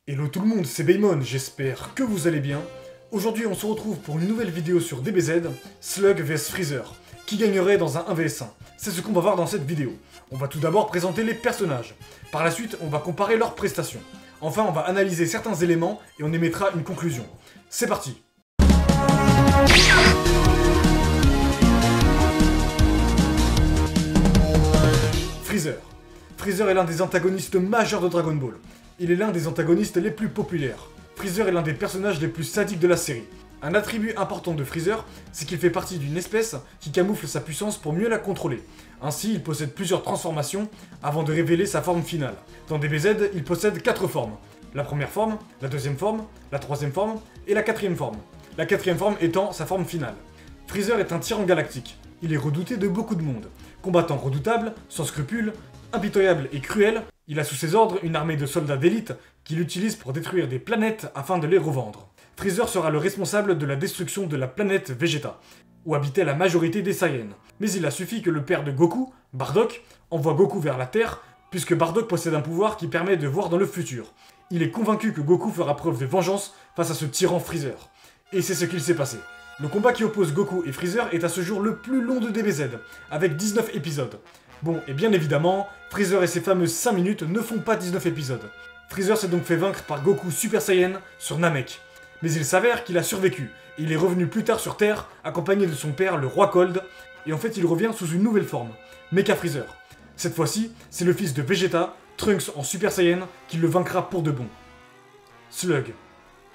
Hello tout le monde, c'est Baymon, j'espère que vous allez bien. Aujourd'hui on se retrouve pour une nouvelle vidéo sur DBZ, Slug vs Freezer. Qui gagnerait dans un 1vs1? C'est ce qu'on va voir dans cette vidéo. On va tout d'abord présenter les personnages. Par la suite, on va comparer leurs prestations. Enfin, on va analyser certains éléments et on émettra une conclusion. C'est parti! Freezer. Freezer est l'un des antagonistes majeurs de Dragon Ball. Il est l'un des antagonistes les plus populaires. Freezer est l'un des personnages les plus sadiques de la série. Un attribut important de Freezer, c'est qu'il fait partie d'une espèce qui camoufle sa puissance pour mieux la contrôler. Ainsi, il possède plusieurs transformations avant de révéler sa forme finale. Dans DBZ, il possède 4 formes. La première forme, la deuxième forme, la troisième forme et la quatrième forme. La quatrième forme étant sa forme finale. Freezer est un tyran galactique. Il est redouté de beaucoup de monde. Combattant redoutable, sans scrupules, impitoyable et cruel, il a sous ses ordres une armée de soldats d'élite qu'il utilise pour détruire des planètes afin de les revendre. Freezer sera le responsable de la destruction de la planète Vegeta, où habitait la majorité des Saiyans. Mais il a suffi que le père de Goku, Bardock, envoie Goku vers la Terre, puisque Bardock possède un pouvoir qui permet de voir dans le futur. Il est convaincu que Goku fera preuve de vengeance face à ce tyran Freezer. Et c'est ce qu'il s'est passé. Le combat qui oppose Goku et Freezer est à ce jour le plus long de DBZ, avec 19 épisodes. Bon, et bien évidemment, Freezer et ses fameuses 5 minutes ne font pas 19 épisodes. Freezer s'est donc fait vaincre par Goku Super Saiyan sur Namek. Mais il s'avère qu'il a survécu, et il est revenu plus tard sur Terre, accompagné de son père, le roi Cold, et en fait il revient sous une nouvelle forme, Mecha Freezer. Cette fois-ci, c'est le fils de Vegeta, Trunks en Super Saiyan, qui le vaincra pour de bon. Slug.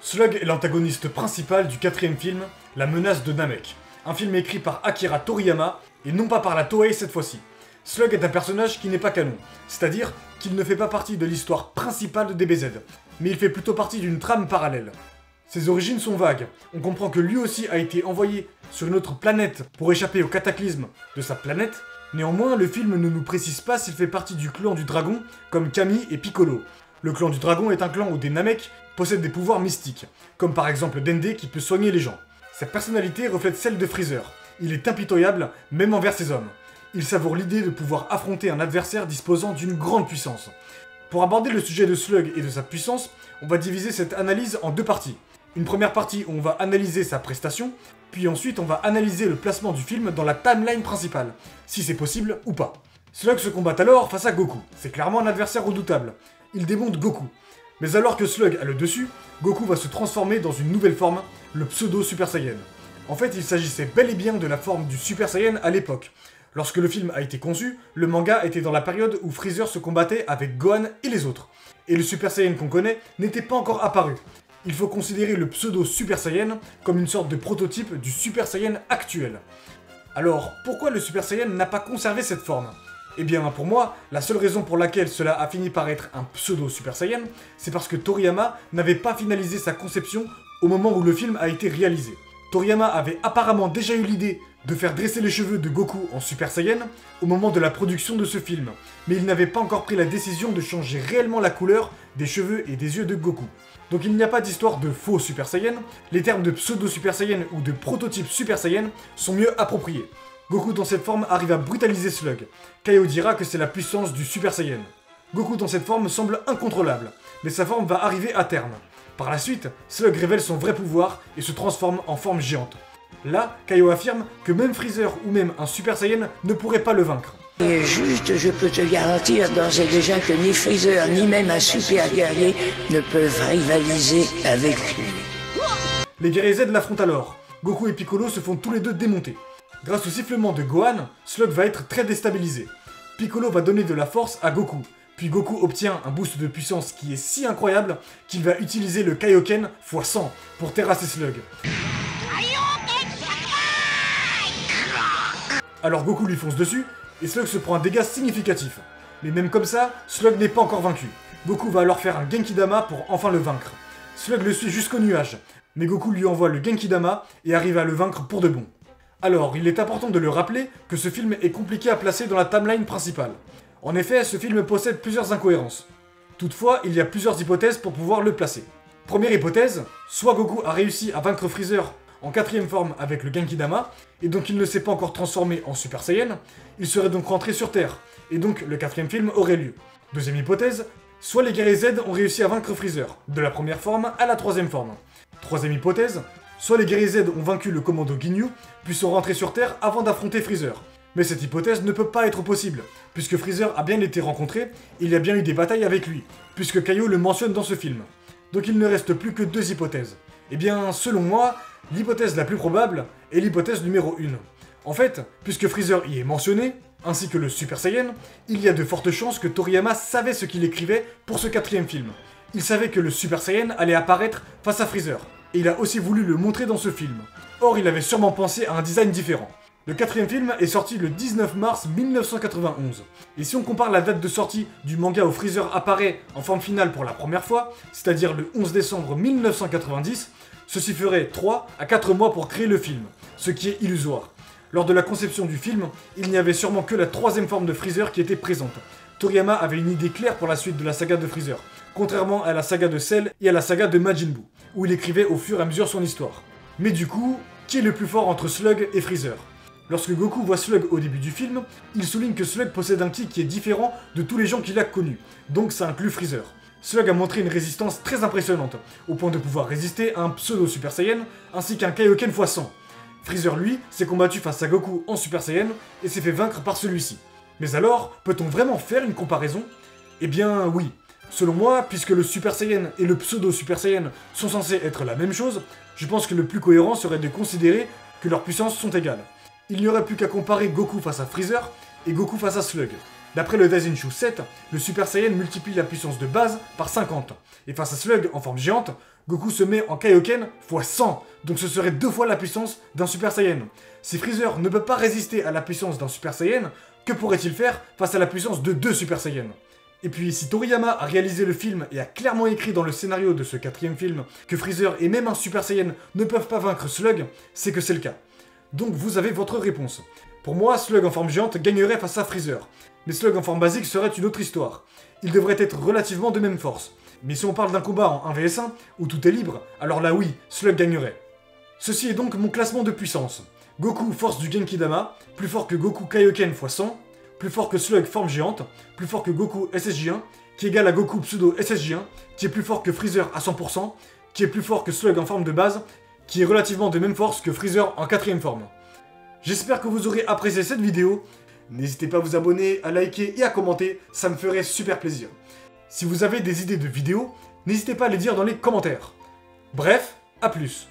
Slug est l'antagoniste principal du 4ème film, La menace de Namek. Un film écrit par Akira Toriyama, et non pas par la Toei cette fois-ci. Slug est un personnage qui n'est pas canon, c'est-à-dire qu'il ne fait pas partie de l'histoire principale de DBZ, mais il fait plutôt partie d'une trame parallèle. Ses origines sont vagues, on comprend que lui aussi a été envoyé sur une autre planète pour échapper au cataclysme de sa planète. Néanmoins, le film ne nous précise pas s'il fait partie du clan du dragon, comme Kami et Piccolo. Le clan du dragon est un clan où des Namek possèdent des pouvoirs mystiques, comme par exemple Dende qui peut soigner les gens. Sa personnalité reflète celle de Freezer. Il est impitoyable, même envers ses hommes. Il savoure l'idée de pouvoir affronter un adversaire disposant d'une grande puissance. Pour aborder le sujet de Slug et de sa puissance, on va diviser cette analyse en deux parties. Une première partie où on va analyser sa prestation, puis ensuite on va analyser le placement du film dans la timeline principale, si c'est possible ou pas. Slug se combat alors face à Goku, c'est clairement un adversaire redoutable. Il démonte Goku. Mais alors que Slug a le dessus, Goku va se transformer dans une nouvelle forme, le pseudo Super Saiyan. En fait, il s'agissait bel et bien de la forme du Super Saiyan à l'époque. Lorsque le film a été conçu, le manga était dans la période où Freezer se combattait avec Gohan et les autres. Et le Super Saiyan qu'on connaît n'était pas encore apparu. Il faut considérer le pseudo Super Saiyan comme une sorte de prototype du Super Saiyan actuel. Alors, pourquoi le Super Saiyan n'a pas conservé cette forme? Eh bien, pour moi, la seule raison pour laquelle cela a fini par être un pseudo Super Saiyan, c'est parce que Toriyama n'avait pas finalisé sa conception au moment où le film a été réalisé. Toriyama avait apparemment déjà eu l'idée de faire dresser les cheveux de Goku en Super Saiyan au moment de la production de ce film, mais il n'avait pas encore pris la décision de changer réellement la couleur des cheveux et des yeux de Goku. Donc il n'y a pas d'histoire de faux Super Saiyan, les termes de pseudo Super Saiyan ou de prototype Super Saiyan sont mieux appropriés. Goku dans cette forme arrive à brutaliser Slug. Kaio dira que c'est la puissance du Super Saiyan. Goku dans cette forme semble incontrôlable, mais sa forme va arriver à terme. Par la suite, Slug révèle son vrai pouvoir et se transforme en forme géante. Là, Kaio affirme que même Freezer ou même un Super Saiyan ne pourrait pas le vaincre. Et juste, je peux te garantir d'ores et déjà que ni Freezer ni même un super guerrier ne peuvent rivaliser avec lui. Les guerriers Z l'affrontent alors. Goku et Piccolo se font tous les deux démonter. Grâce au sifflement de Gohan, Slug va être très déstabilisé. Piccolo va donner de la force à Goku. Puis Goku obtient un boost de puissance qui est si incroyable qu'il va utiliser le Kaioken x 100 pour terrasser Slug. Alors Goku lui fonce dessus, et Slug se prend un dégât significatif. Mais même comme ça, Slug n'est pas encore vaincu. Goku va alors faire un Genkidama pour enfin le vaincre. Slug le suit jusqu'au nuage, mais Goku lui envoie le Genkidama et arrive à le vaincre pour de bon. Alors, il est important de le rappeler que ce film est compliqué à placer dans la timeline principale. En effet, ce film possède plusieurs incohérences. Toutefois, il y a plusieurs hypothèses pour pouvoir le placer. Première hypothèse, soit Goku a réussi à vaincre Freezer en 4ème forme avec le Genkidama, et donc il ne s'est pas encore transformé en Super Saiyan, il serait donc rentré sur Terre, et donc le 4ème film aurait lieu. Deuxième hypothèse, soit les guerriers Z ont réussi à vaincre Freezer, de la première forme à la troisième forme. Troisième hypothèse, soit les guerriers Z ont vaincu le commando Ginyu, puis sont rentrés sur Terre avant d'affronter Freezer. Mais cette hypothèse ne peut pas être possible, puisque Freezer a bien été rencontré, et il y a bien eu des batailles avec lui, puisque Kaio le mentionne dans ce film. Donc il ne reste plus que deux hypothèses. Eh bien, selon moi, l'hypothèse la plus probable est l'hypothèse numéro 1. En fait, puisque Freezer y est mentionné, ainsi que le Super Saiyan, il y a de fortes chances que Toriyama savait ce qu'il écrivait pour ce quatrième film. Il savait que le Super Saiyan allait apparaître face à Freezer, et il a aussi voulu le montrer dans ce film. Or, il avait sûrement pensé à un design différent. Le quatrième film est sorti le 19 mars 1991, et si on compare la date de sortie du manga où Freezer apparaît en forme finale pour la première fois, c'est-à-dire le 11 décembre 1990, ceci ferait 3 à 4 mois pour créer le film, ce qui est illusoire. Lors de la conception du film, il n'y avait sûrement que la troisième forme de Freezer qui était présente. Toriyama avait une idée claire pour la suite de la saga de Freezer, contrairement à la saga de Cell et à la saga de Majin Buu, où il écrivait au fur et à mesure son histoire. Mais du coup, qui est le plus fort entre Slug et Freezer ? Lorsque Goku voit Slug au début du film, il souligne que Slug possède un ki qui est différent de tous les gens qu'il a connus, donc ça inclut Freezer. Slug a montré une résistance très impressionnante, au point de pouvoir résister à un pseudo Super Saiyan ainsi qu'un Kaioken x100. Freezer, lui, s'est combattu face à Goku en Super Saiyan et s'est fait vaincre par celui-ci. Mais alors, peut-on vraiment faire une comparaison ? Eh bien oui. Selon moi, puisque le Super Saiyan et le pseudo Super Saiyan sont censés être la même chose, je pense que le plus cohérent serait de considérer que leurs puissances sont égales. Il n'y aurait plus qu'à comparer Goku face à Freezer et Goku face à Slug. D'après le Daizenshuu 7, le Super Saiyan multiplie la puissance de base par 50. Et face à Slug en forme géante, Goku se met en Kaioken x 100, donc ce serait 2 fois la puissance d'un Super Saiyan. Si Freezer ne peut pas résister à la puissance d'un Super Saiyan, que pourrait-il faire face à la puissance de 2 Super Saiyans ? Et puis si Toriyama a réalisé le film et a clairement écrit dans le scénario de ce quatrième film que Freezer et même un Super Saiyan ne peuvent pas vaincre Slug, c'est que c'est le cas. Donc vous avez votre réponse. Pour moi, Slug en forme géante gagnerait face à Freezer. Mais Slug en forme basique serait une autre histoire. Il devrait être relativement de même force. Mais si on parle d'un combat en 1 vs 1, où tout est libre, alors là oui, Slug gagnerait. Ceci est donc mon classement de puissance. Goku force du Genkidama, plus fort que Goku Kaioken x 100, plus fort que Slug forme géante, plus fort que Goku SSJ1, qui égale à Goku pseudo SSJ1, qui est plus fort que Freezer à 100%, qui est plus fort que Slug en forme de base, qui est relativement de même force que Freezer en quatrième forme. J'espère que vous aurez apprécié cette vidéo. N'hésitez pas à vous abonner, à liker et à commenter, ça me ferait super plaisir. Si vous avez des idées de vidéos, n'hésitez pas à les dire dans les commentaires. Bref, à plus.